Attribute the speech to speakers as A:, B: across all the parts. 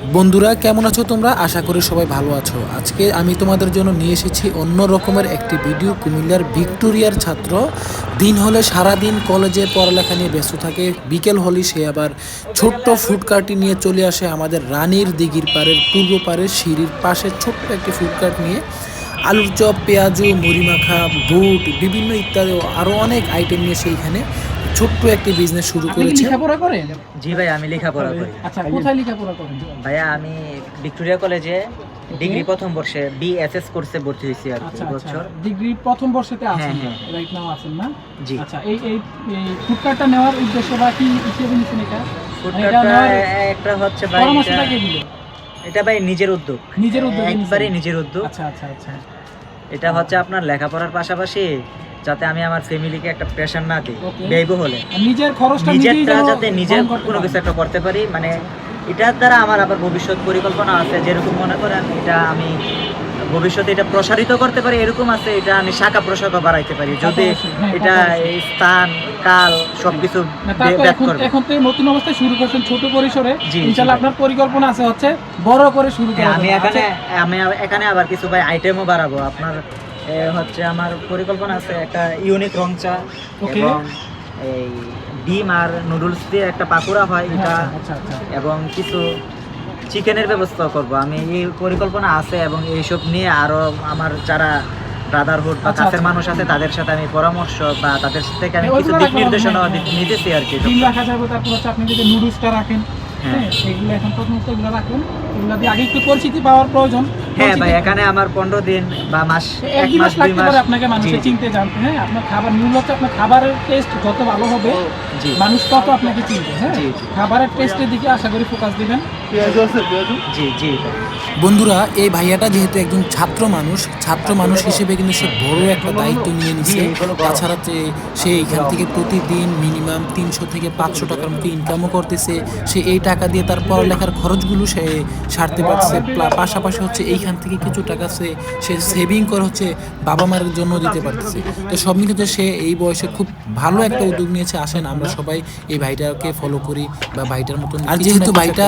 A: বন্ধুরা কেমন আছো তোমরা? আশা করি সবাই ভালো আছো। আজকে আমি তোমাদের জন্য নিয়ে এসেছি অন্য রকমের একটি ভিডিও। কুমিল্লার ভিক্টোরিয়ার ছাত্র দিন হলে সারাদিন কলেজে পড়ালেখা নিয়ে ব্যস্ত থাকে, বিকেল হলে সে আবার ছোট্ট ফুডকার্টটি নিয়ে চলে আসে আমাদের রানীর দিঘির পাড়ের পূর্ব পাড়ের সিঁড়ির পাশে ছোট্ট একটি ফুডকার্ট নিয়ে আলুর চপ, পেঁয়াজু, মুড়ি মাখা, বুট বিভিন্ন ইত্যাদি আরও অনেক আইটেম নিয়ে সেইখানে ছোট্ট একটি বিজনেস শুরু
B: আপনি কি
A: করেছে।
B: লেখাপড়া করেন?
C: জি ভাই, আমি লেখাপড়া করি।
B: আচ্ছা, কোথায় লেখাপড়া করেন?
C: ভাইয়া আমি ভিক্টোরিয়া কলেজে ডিগ্রি প্রথম বর্ষে বিএসএস কোর্সে ভর্তি হয়েছি আর কি
B: আচ্ছা,
C: বছর।
B: ডিগ্রি প্রথম বর্ষেতে আছেন,
C: হ্যাঁ।
B: রাইট নাও আছেন না?
C: জি।
B: আচ্ছা, এই ফুডকার্টটা নেওয়ার উদ্দেশ্য বা কি হিসেবে নিছেন এটা?
C: ফুডকার্টটা একটা হচ্ছে ভাই,
B: পরামর্শটা কে দিল?
C: এটা ভাই নিজের উদ্যোগ,
B: নিজের উদ্যোগে নিছেন?
C: একবারে নিজের উদ্যোগ।
B: আচ্ছা আচ্ছা আচ্ছা।
C: এটা হচ্ছে আপনার লেখাপড়ার পাশাপাশি যাতে আমি আমার ফ্যামিলিকে একটা প্রেশার না দিই,
B: Okay.
C: ব্যয়বহুলে
B: আর নিজের খরচটা
C: নিজেরটা যাতে নিজে
B: বহন করতে
C: কোনো
B: পারেন।
C: কিছু একটা করতে পারি, মানে এটার দ্বারা আমার আবার ভবিষ্যৎ পরিকল্পনা আছে। যেরকম মনে করেন এটা আমি ভবিষ্যতে এটা প্রসারিত করতে পারি, এরকম আছে এটা আমি শাখা প্রশাখা বাড়াইতে পারি যদি
B: হ্যাঁ,
C: এটা এই স্থান কাল সবকিছু
B: না, তা তো
C: ব্যাক
B: এখন
C: করবে।
B: এখন তো নতুন অবস্থায় শুরু করছেন ছোট পরিসরে।
C: জি,
B: ইনশাআল্লাহ
C: জি।
B: আপনার পরিকল্পনা আছে হচ্ছে বড় করে শুরু করা।
C: আমি
B: আচ্ছা,
C: এখানে আবার কিছু ভাই আইটেমও বাড়াবো আপনার। হচ্ছে আমার পরিকল্পনা আছে একটা ইউনিক রং চা
B: Okay.
C: এবং এই ডিম আর নুডলস দিয়ে একটা পাকোড়া হয় এটা,
B: আচ্ছা আচ্ছা।
C: এবং কিছু চিকেনের ব্যবস্থা করব। আমি এই পরিকল্পনা আছে এবং এইসব নিয়ে আরো আমার যারা ব্রাদারহুড বা
B: আচ্ছা,
C: কাছের
B: আচ্ছা।
C: মানুষ আছে তাদের সাথে আমি পরামর্শ বা তাদের থেকে আমি
B: ওইগুলো
C: কিছু দিক
B: রাখলাম,
C: নির্দেশনা
B: হ্যাঁ, হ্যাঁ।
C: নিতেছি আর কি।
B: ডিম রাখা যাবে, তারপর হচ্ছে আপনি যদি নুডলসটা রাখেন,
C: হ্যাঁ।
B: হ্যাঁ, এগুলো এখন প্রথমত এগুলো রাখুন। এগুলো দিয়ে আগে একটু পরিচিতি পাওয়ার প্রয়োজন।
C: হ্যাঁ ভাই, এখানে আমার 15 দিন বা মাস,
B: এক
C: 1
B: দুই
C: মাস
B: মাস
C: 2
B: লাগতে
C: মাস।
B: পারে আপনাকে মানুষকে
C: জি,
B: চিনতে জানতে। হ্যাঁ, আপনার খাবার মূল হচ্ছে আপনার খাবারের টেস্ট যত ভালো হবে
C: জি।
B: মানুষ তত আপনাকে চিনবে। হ্যাঁ,
C: জি, জি।
B: খাবারের টেস্টের দিকে আশা করি ফোকাস দিবেন।
C: জি জি।
A: বন্ধুরা, এই ভাইয়াটা যেহেতু একজন ছাত্র মানুষ হিসেবে কিন্তু সে বড় একটা দায়িত্ব নিয়ে নিছে। তাছাড়া সে এখান থেকে প্রতিদিন মিনিমাম 300 থেকে 500 টাকার মতো ইনকামও করতেছে। সে এই টাকা দিয়ে তার পড়ালেখার খরচগুলো সে সারতে পারছে। পাশাপাশি হচ্ছে এইখান থেকে কিছু টাকা সে সেভিং করে হচ্ছে বাবা মায়ের জন্য দিতে পারতেছে। তো সব মিলিয়ে সে এই বয়সে খুব ভালো একটা উদ্যোগ নিয়েছে। আসেন আমরা সবাই এই ভাইটাকে ফলো করি বা ভাইটার মতন। আর যেহেতু ভাইটা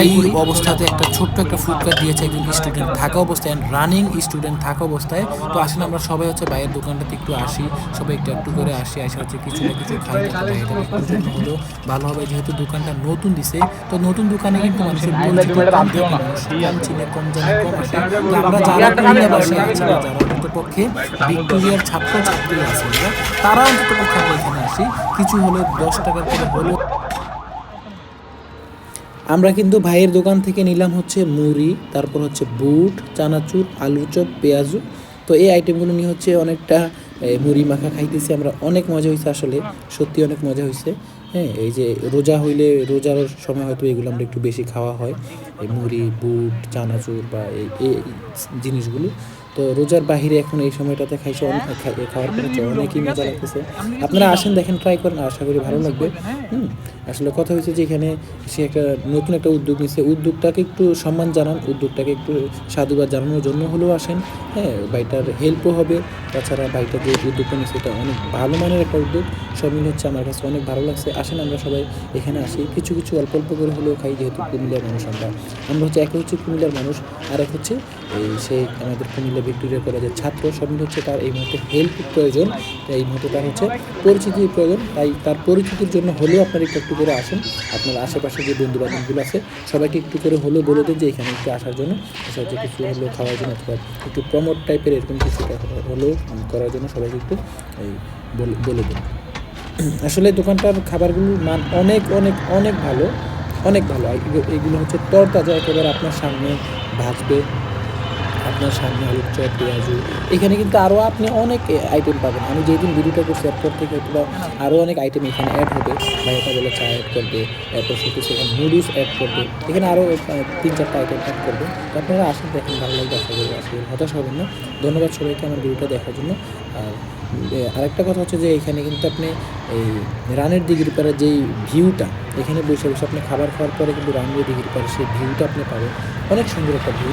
A: এই অবস্থাতে একটা ছোট্ট একটা ফুডকার্ট দিয়েছে একজন স্টুডেন্ট থাকা অবস্থায়, রানিং স্টুডেন্ট থাকা অবস্থায়, তো আসেন আমরা সবাই হচ্ছে ভাইয়ের দোকানটাতে একটু আসি, সবাই একটু একটু করে আসি, আসে হচ্ছে কিছু না কিছু খাই। ভাইয়ের একটু জন্য হলেও ভালো হবে, যেহেতু দোকানটা নতুন দিছে। তো নতুন দোকানে কিন্তু মানুষের পরিচিত কম থাকে, মানুষ কম চিনে, কম জানে, কম আসে। তো আমরা যারা কুমিল্লাবাসী আছি বা যারা অন্ততপক্ষে ভিক্টোরিয়ার ছাত্রছাত্রী আছে, তারা অন্ততপক্ষে আমরা এখানে আসি, কিছু হলে 10 টাকার করে হলেও। আমরা কিন্তু ভাইয়ের দোকান থেকে নিলাম হচ্ছে মুড়ি, তারপর হচ্ছে বুট, চানাচুর, আলুর চপ, পেঁয়াজু। তো এই আইটেমগুলো নিয়ে হচ্ছে অনেকটা মুড়ি মাখা খাইতেছি আমরা। অনেক মজা হয়েছে, আসলে সত্যি অনেক মজা হয়েছে। হ্যাঁ, এই যে রোজার সময় হয়তো এগুলো আমরা একটু বেশি খাওয়া হয়, এই মুড়ি, বুট, চানাচুর বা এই জিনিসগুলো। তো রোজার বাহিরে এখন এই সময়টাতে খাইছে, খাওয়ার পরে অনেকই মজা লাগতেছে। আপনারা আসেন, দেখেন, ট্রাই করেন, আশা করি ভালো লাগবে। আসলে কথা হয়েছে যে এখানে সে একটা নতুন একটা উদ্যোগ নিচ্ছে, উদ্যোগটাকে একটু সম্মান জানান, উদ্যোগটাকে একটু সাধুবাদ জানানোর জন্য হলেও আসেন। হ্যাঁ, ভাইটার হেল্পও হবে। তাছাড়া ভাইটা যে উদ্যোগটা নিচ্ছে এটা অনেক ভালো মানের একটা উদ্যোগ। সব মিলে হচ্ছে আমার কাছে অনেক ভালো লাগছে। আসেন আমরা সবাই এখানে আসি, কিছু কিছু অল্প অল্প করে হলেও খাই, যেহেতু কুমিল্লার মানুষ আমরা হচ্ছে একে হচ্ছে কুমিল্লার মানুষ, আর এক হচ্ছে সেই আমাদের কুমিল্লা ভিক্টোরিয়া কলেজের ছাত্র। সব মিলে হচ্ছে তার এই মুহূর্তে হেল্প প্রয়োজন, এই মুহূর্তে তার হচ্ছে পরিচিতির প্রয়োজন। তাই তার পরিচিতির জন্য হলেও আপনারা একটু করে আসেন। আপনার আশেপাশে যে বন্ধু বান্ধবগুলো আছে সবাইকে একটু করে হলেও বলে দিন যে এখানে একটু আসার জন্য, হচ্ছে কিছু হলেও খাওয়ার জন্য, অথবা একটু প্রমোট টাইপের এরকম কিছুটা হলেও করার জন্য সবাইকে একটু এই বলে দিন। আসলে দোকানটার খাবারগুলোর মান অনেক অনেক অনেক ভালো, অনেক ভালো। এগুলো হচ্ছে তরতাজা, একেবারে আপনার সামনে ভাজবে, আপনার সামনে আলুর চপ, পেঁয়াজু। এখানে কিন্তু আরও আপনি অনেক আইটেম পাবেন। আমি যেদিন ভিডিওটা করছি এরপর থেকে হয়তো আরও অনেক আইটেম এখানে অ্যাড হবে। বা এটা বলে চা অ্যাড করবে, এরপর সে কিছু এখানে নুডলস অ্যাড করবে, এখানে আরও 3-4টা আইটেম অ্যাড করবে। তো আপনারা আসেন, দেখেন, ভালো লাগবে, আশা করি আসলে হতাশ হবেন না। ধন্যবাদ সবাইকে আমার ভিডিওটা দেখার জন্য। আর আরেকটা কথা হচ্ছে যে এখানে কিন্তু আপনি এই রানের দিঘির পাড়ে যেই ভিউটা, এখানে বসে বসে আপনি খাবার খাওয়ার পরে কিন্তু রানের দিঘির পাড়ে সেই ভিউটা আপনি পাবেন, অনেক সুন্দর একটা ভিউ।